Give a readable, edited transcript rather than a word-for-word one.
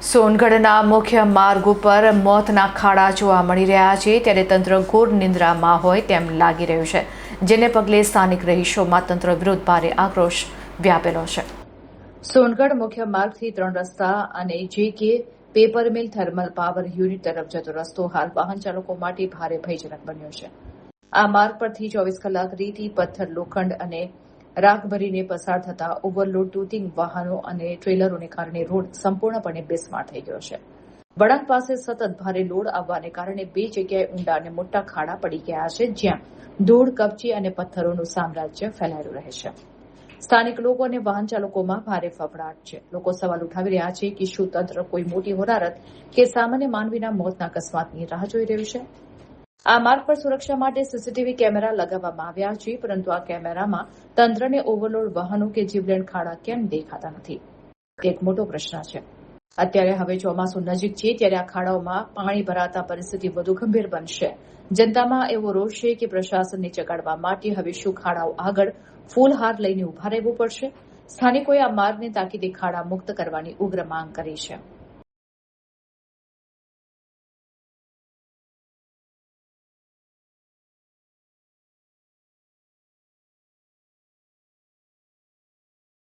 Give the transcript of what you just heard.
સોનગઢના મુખ્ય માર્ગ ઉપર મોતના ખાડા જોવા મળી રહ્યા છે, ત્યારે તંત્ર ઘોર નિંદ્રામાં હોય તેમ લાગી રહ્યું છે, જેને પગલે સ્થાનિક રહીશોમાં તંત્ર વિરુદ્ધ ભારે આક્રોશ વ્યાપેલો છે. સોનગઢ મુખ્ય માર્ગથી 3 રસ્તા અને JK paper mill thermal power unit તરફ જતો રસ્તો હાલ વાહન ચાલકો માટે ભારે ભયજનક બન્યો છે. આ માર્ગ પરથી 24 કલાક રેતી, પથ્થર, લોખંડ અને રાખ ભરીને પસાર થતા ઓવરલોડ ટૂટિંગ વાહનો અને ટ્રેલરોને કારણે રોડ સંપૂર્ણપણે બિસ્માર થઈ ગયો છે. વળાંક પાસે સતત ભારે લોડ આવવાને કારણે 2 જગ્યાએ ઊંડા અને મોટા ખાડા પડી ગયા છે, જ્યાં ધૂળ, કપચી અને પથ્થરોનું સામ્રાજ્ય ફેલાયેલું રહે છે. સ્થાનિક લોકો અને વાહન ચાલકોમાં ભારે ફફડાટ છે. લોકો સવાલ ઉઠાવી રહ્યા છે કે શું તંત્ર કોઈ મોટી હોનારત કે સામાન્ય માનવીના મોતના અકસ્માતની રાહ જોઈ રહ્યું છે. આ માર્ગ પર સુરક્ષા માટે સીસીટીવી કેમેરા લગાવવામાં આવ્યા છે, પરંતુ આ કેમેરામાં તંત્રને ઓવરલોડ વાહનો કે જીવલેણ ખાડા કેમ દેખાતા નથી, તે એક મોટો પ્રશ્ન છે. અત્યારે હવે ચોમાસું નજીક છે, ત્યારે આ ખાડાઓમાં પાણી ભરાતા પરિસ્થિતિ વધુ ગંભીર બનશે. જનતામાં એવો રોષ છે કે પ્રશાસનને જગાડવા માટે હવે શું ખાડાઓ આગળ ફૂલહાર લઈને ઉભા રહેવું પડશે. સ્થાનિકોએ આ માર્ગને તાકીદે ખાડા મુક્ત કરવાની ઉગ્ર માંગ કરી છે.